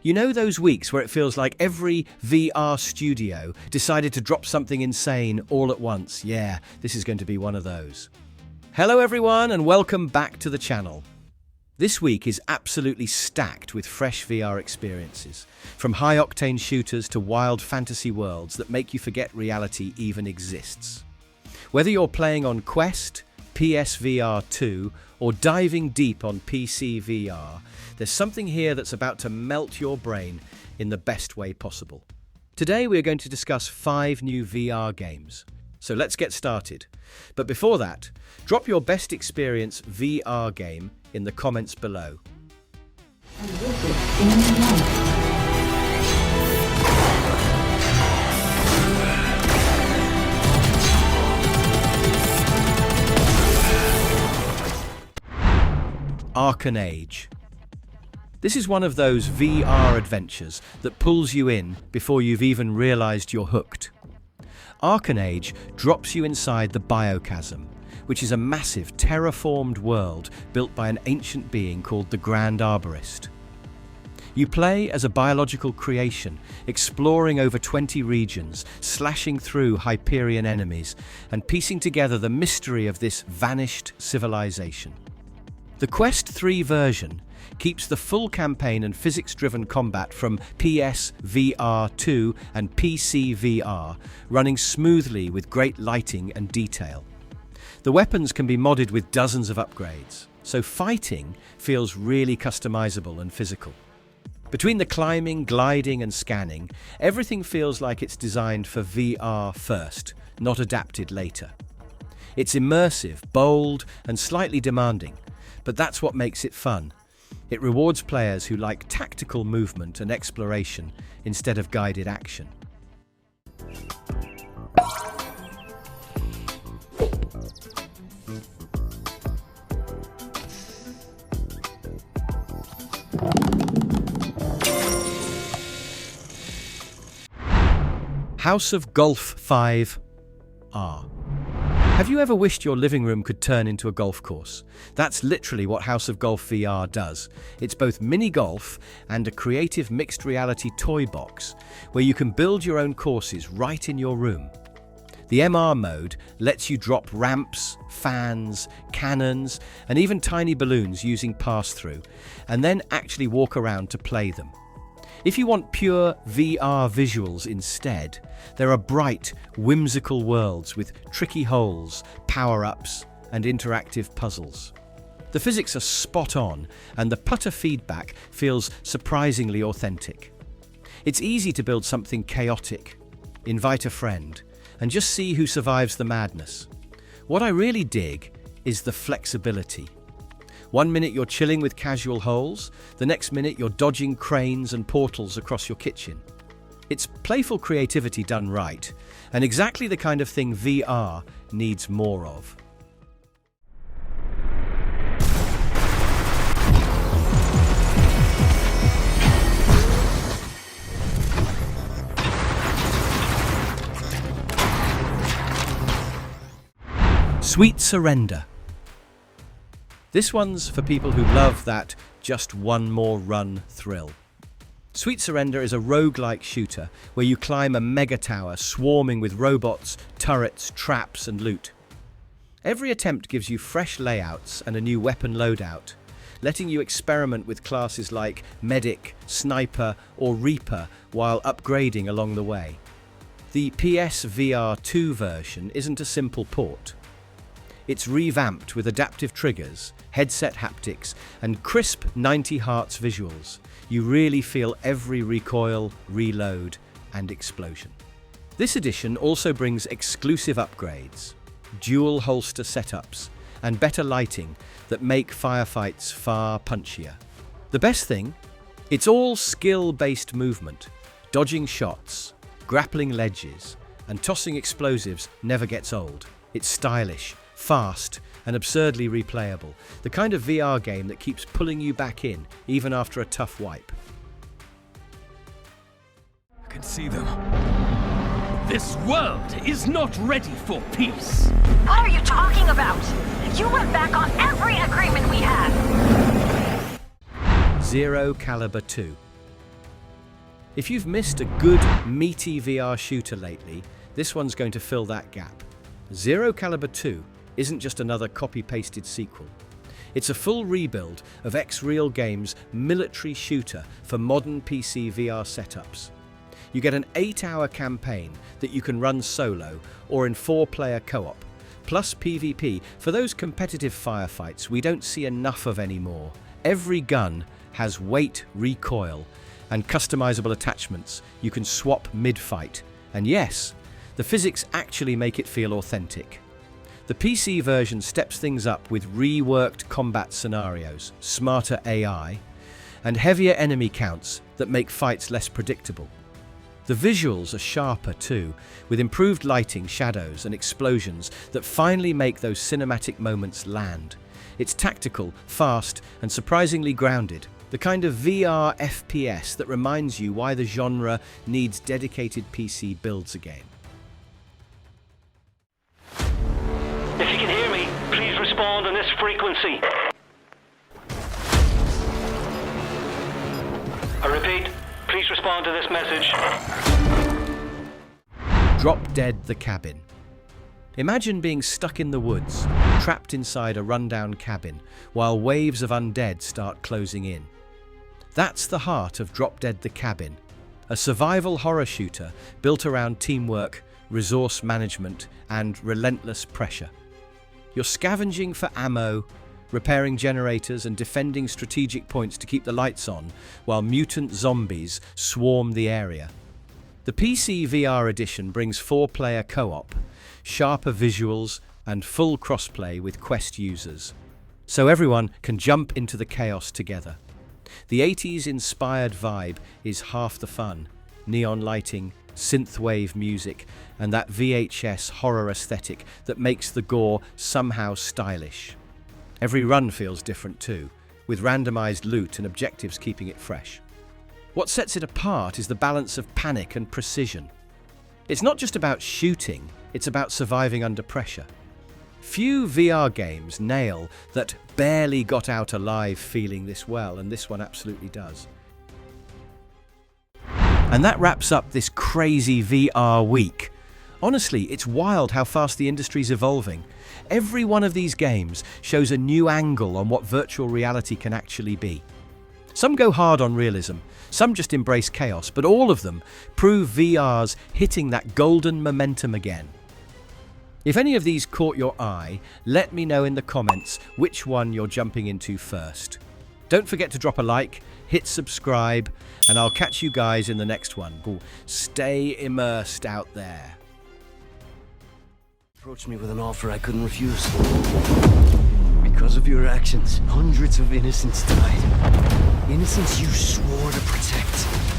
You know those weeks where it feels like every VR studio decided to drop something insane all at once? Yeah, this is going to be one of those. Hello everyone and welcome back to the channel. This week is absolutely stacked with fresh VR experiences, from high-octane shooters to wild fantasy worlds that make you forget reality even exists. Whether you're playing on Quest, PSVR2, or diving deep on PCVR, there's something here that's about to melt your brain in the best way possible. Today we're going to discuss 5 new VR games. So let's get started. But before that, drop your best experience VR game in the comments below. Arken Age. This is one of those VR adventures that pulls you in before you've even realized you're hooked. Arken Age drops you inside the Biochasm, which is a massive terraformed world built by an ancient being called the Grand Arborist. You play as a biological creation, exploring over 20 regions, slashing through Hyperion enemies, and piecing together the mystery of this vanished civilization. The Quest 3 version keeps the full campaign and physics-driven combat from PSVR2 and PCVR running smoothly with great lighting and detail. The weapons can be modded with dozens of upgrades, so fighting feels really customizable and physical. Between the climbing, gliding and scanning, everything feels like it's designed for VR first, not adapted later. It's immersive, bold and slightly demanding, but that's what makes it fun. It rewards players who like tactical movement and exploration instead of guided action. House of Golf 5R. Have you ever wished your living room could turn into a golf course? That's literally what House of Golf VR does. It's both mini golf and a creative mixed reality toy box where you can build your own courses right in your room. The MR mode lets you drop ramps, fans, cannons, and even tiny balloons using pass-through, and then actually walk around to play them. If you want pure VR visuals instead, there are bright, whimsical worlds with tricky holes, power-ups, and interactive puzzles. The physics are spot on, and the putter feedback feels surprisingly authentic. It's easy to build something chaotic, invite a friend, and just see who survives the madness. What I really dig is the flexibility. 1 minute you're chilling with casual holes, the next minute you're dodging cranes and portals across your kitchen. It's playful creativity done right, and exactly the kind of thing VR needs more of. Sweet Surrender. This one's for people who love that just one more run thrill. Sweet Surrender is a roguelike shooter where you climb a mega tower swarming with robots, turrets, traps and loot. Every attempt gives you fresh layouts and a new weapon loadout, letting you experiment with classes like Medic, Sniper or Reaper while upgrading along the way. The PSVR2 version isn't a simple port. It's revamped with adaptive triggers, headset haptics, and crisp 90 Hz visuals. You really feel every recoil, reload, and explosion. This edition also brings exclusive upgrades, dual holster setups, and better lighting that make firefights far punchier. The best thing? It's all skill-based movement. Dodging shots, grappling ledges, and tossing explosives never gets old. It's stylish, fast, and absurdly replayable. The kind of VR game that keeps pulling you back in, even after a tough wipe. I can see them. This world is not ready for peace. What are you talking about? You went back on every agreement we had. Zero Caliber 2. If you've missed a good, meaty VR shooter lately, this one's going to fill that gap. Zero Caliber 2 isn't just another copy-pasted sequel. It's a full rebuild of X-Real Games' military shooter for modern PC VR setups. You get an 8-hour campaign that you can run solo or in 4-player co-op, plus PvP for those competitive firefights we don't see enough of anymore. Every gun has weight recoil and customizable attachments you can swap mid-fight. And yes, the physics actually make it feel authentic. The PC version steps things up with reworked combat scenarios, smarter AI, and heavier enemy counts that make fights less predictable. The visuals are sharper too, with improved lighting, shadows, and explosions that finally make those cinematic moments land. It's tactical, fast, and surprisingly grounded. The kind of VR FPS that reminds you why the genre needs dedicated PC builds again. If you can hear me, please respond on this frequency. I repeat, please respond to this message. Drop Dead the Cabin. Imagine being stuck in the woods, trapped inside a rundown cabin, while waves of undead start closing in. That's the heart of Drop Dead the Cabin, a survival horror shooter built around teamwork, resource management, and relentless pressure. You're scavenging for ammo, repairing generators, and defending strategic points to keep the lights on, while mutant zombies swarm the area. The PC VR edition brings 4-player co-op, sharper visuals, and full crossplay with Quest users, so everyone can jump into the chaos together. The 80s-inspired vibe is half the fun. Neon lighting, synthwave music, and that VHS horror aesthetic that makes the gore somehow stylish. Every run feels different too, with randomized loot and objectives keeping it fresh. What sets it apart is the balance of panic and precision. It's not just about shooting, it's about surviving under pressure. Few VR games nail that barely got out alive feeling this well, and this one absolutely does. And that wraps up this crazy VR week. Honestly, it's wild how fast the industry's evolving. Every one of these games shows a new angle on what virtual reality can actually be. Some go hard on realism, some just embrace chaos, but all of them prove VR's hitting that golden momentum again. If any of these caught your eye, let me know in the comments which one you're jumping into first. Don't forget to drop a like, hit subscribe, and I'll catch you guys in the next one. Stay immersed out there. Approached me with an offer I couldn't refuse. Because of your actions, hundreds of innocents died. Innocents you swore to protect.